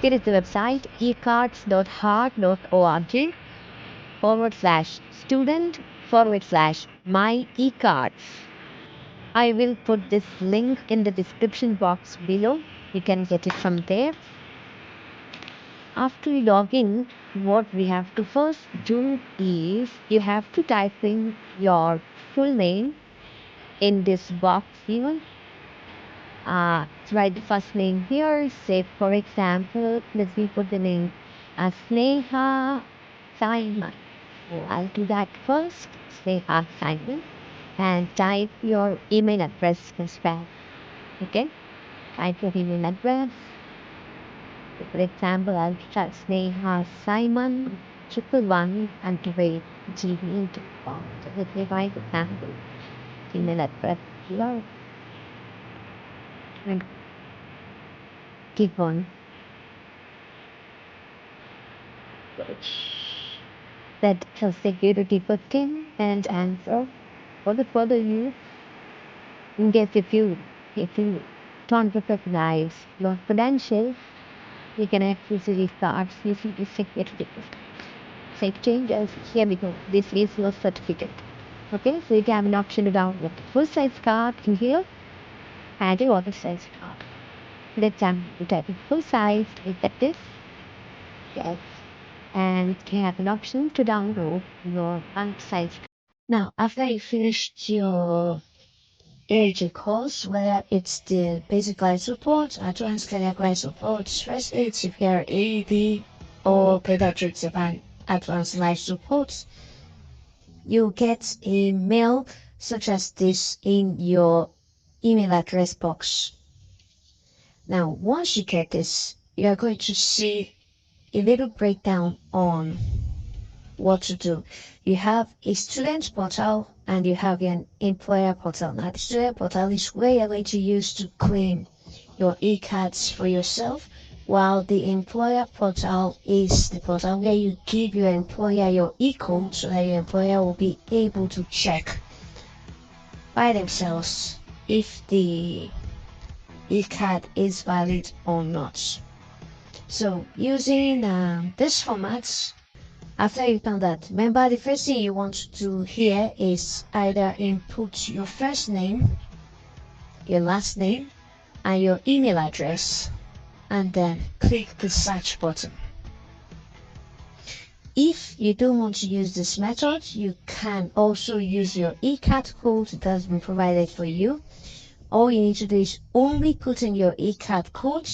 Here is the website ecards.heart.org/student/my eCards. I will put this link in the description box below. You can get it from there. After you log in, what we have to first do is you have to type in your full name in this box here. Write the first name here. Say, for example, let me put the name as Sneha Simon. I'll do that first. Sneha Simon. And type your email address as well. Okay? Type your email address. For example, I'll type Sneha Simon 111 and wait gmail.com. So let me write the sample email address here. And keep on. That a security question and answer for the further use. In case if you don't recognize your credentials, you can access the cards using the security. Save changes. Here we go. This is your certificate. Okay, so you can have an option to download the full size card in here and the other size card. Let's type in full size, look at this. Yes. And you can have an option to download your unsized. Now, after you finished your AG course, whether it's the basic life support, advanced cardiac life support, first aid, CPR, AED, or pediatrics and advanced life support, you get a mail such as this in your email address box. Now, once you get this, you are going to see a little breakdown on what to do. You have a student portal and you have an employer portal. Now, the student portal is where you're going to use to claim your eCards for yourself, while the employer portal is the portal where you give your employer your eCode so that your employer will be able to check by themselves if the eCard is valid or not. So using this format, after you've done that, remember the first thing you want to do here is either input your first name, your last name, and your email address, and then click the search button. If you don't want to use this method, you can also use your eCard code that has been provided for you. All you need to do is only put in your eCard code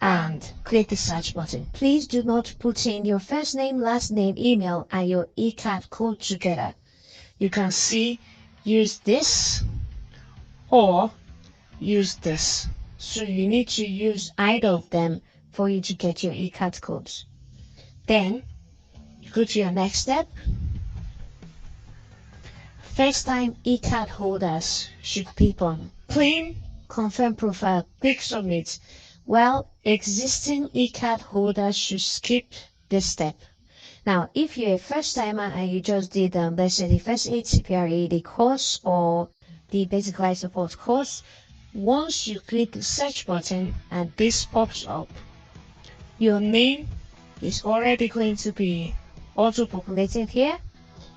and click the search button. Please do not put in your first name, last name, email, and your eCard code together. You can see use this or use this. So you need to use either of them for you to get your eCard codes. Then you go to your next step. First time eCard holders should click on claim, confirm profile, click submit. Well, existing eCard holders should skip this step. Now, if you're a first timer and you just did, let's say the first aid CPR AED course or the basic life support course, once you click the search button and this pops up, your name is already going to be auto-populated here.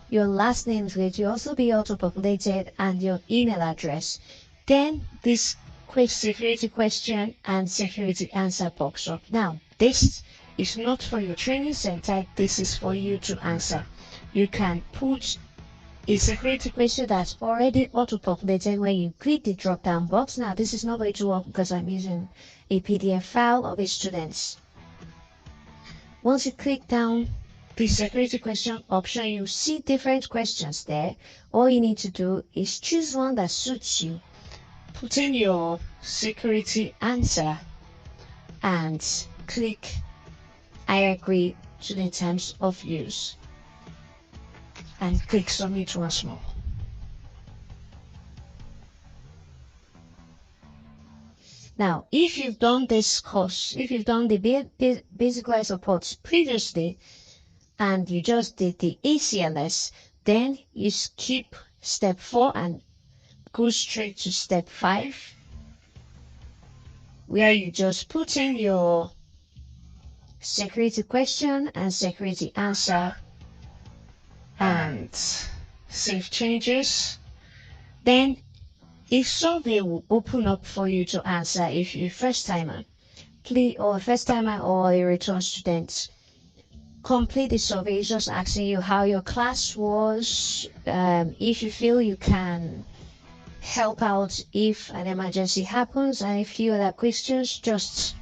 Your last name is going to also be auto-populated and your email address. Then this quick security question and security answer box up. Now, this is not for your training center. This is for you to answer. You can put a security question that's already auto-populated when you click the drop-down box. Now, this is not going to work because I'm using a PDF file of a student's. Once you click down the security question option, you see different questions there. All you need to do is choose one that suits you. Put in your security answer and click I agree to the terms of use and click submit once more. Now, if you've done this course, if you've done the basic life support previously and you just did the ACLS, then you skip step 4 and go straight to step 5, where you just put in your security question and security answer and save changes. Then a survey will open up for you to answer if you're a first timer or a return student. Complete the survey. It's just asking you how your class was, if you feel you can help out if an emergency happens, and a few other questions. Just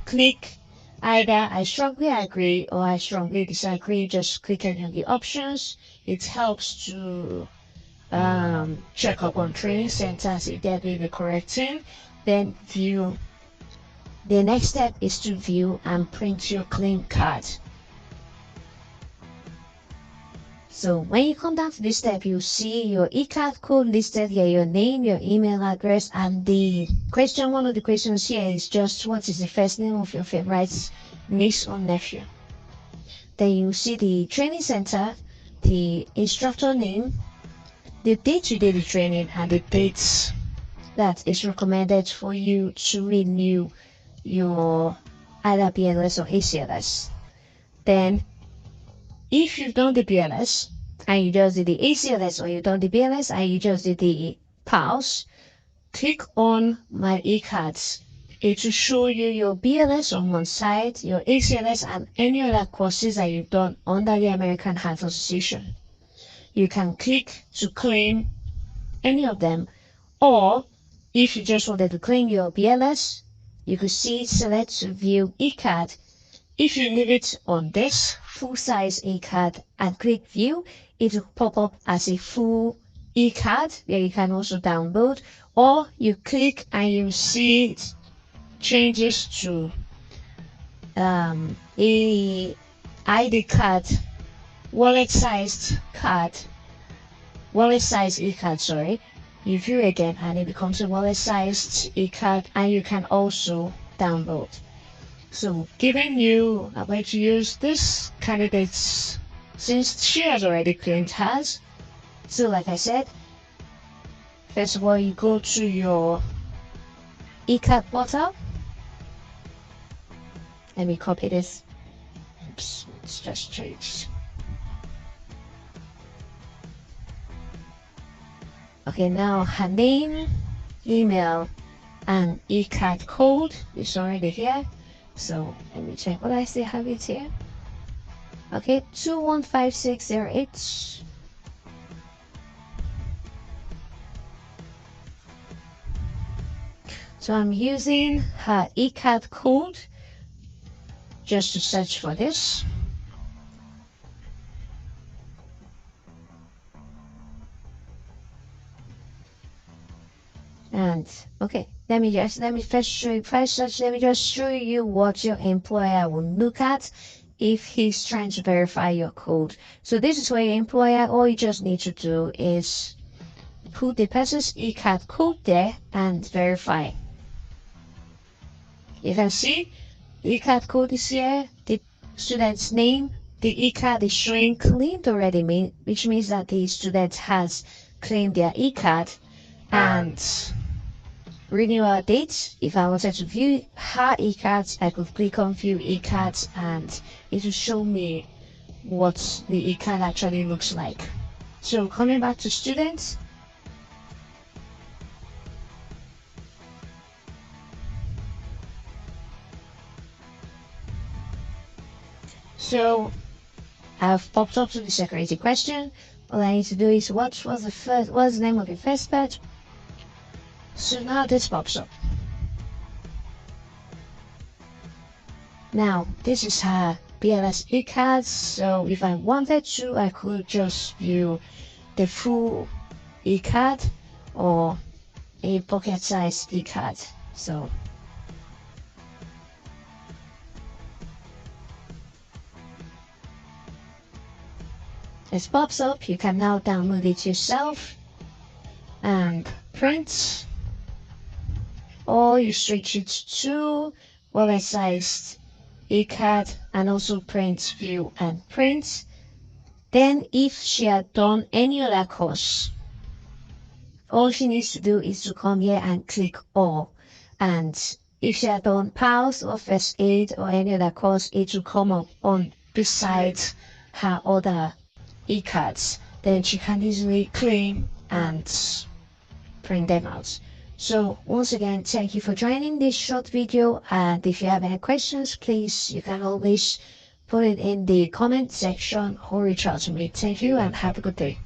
click either I strongly agree or I strongly disagree. Just click any of the options. It helps to check up on training centers if they're doing the correct thing. Then view. The next step is to view and print your claim card. So when you come down to this step, you'll see your eCard code listed here, your name, your email address, and the question. One of the questions here is just what is the first name of your favorite niece or nephew. Then you see the training center, the instructor name, the date you did the training, and the dates that is recommended for you to renew your either BLS or ACLS. Then if you've done the BLS and you just did the ACLS, or you've done the BLS and you just did the PALS, click on My eCards. It will show you your BLS on one side, your ACLS, and any other courses that you've done under the American Heart Association. You can click to claim any of them, or if you just wanted to claim your BLS, you could select to view eCard. If you leave it on this full-size eCard and click view, it will pop up as a full eCard where you can also download, or you click and you see it changes to a ID card, wallet-sized eCard, sorry. You view again and it becomes a wallet-sized eCard, and you can also download. So giving you a way to use this candidate since she has already claimed hers. So like I said, first of all, you go to your eCard portal. Let me copy this. Oops, it's just changed. Okay, now her name, email, and eCard code is already here. So let me check what I still have it here. Okay, 215608. So I'm using her eCard code just to search for this. And okay, let me just show you what your employer will look at if he's trying to verify your code. So this is where your employer, all you just need to do is put the person's eCard code there and verify. You can see the eCard code is here, the student's name, the eCard is showing claimed already, which means that the student has claimed their eCard. And renewal date. If I wanted to view her eCards, I could click on view eCards and it will show me what the eCard actually looks like. So coming back to students, so I've popped up to the security question. All I need to do is what's the name of your first batch. So now this pops up. Now this is her BLS eCards. So if I wanted to, I could just view the full eCard or a pocket-sized eCard. So this pops up. You can now download it yourself and print, or you switch it to wallet-sized eCard and also print, view, and print. Then if she had done any other course all she needs to do is to come here and click all. And if she had done PALS or first aid or any other course, it will come up on besides her other eCards. Then she can easily claim and print them out. So once again, thank you for joining this short video, and if you have any questions, please, you can always put it in the comment section or reach out to me. Thank you and have a good day.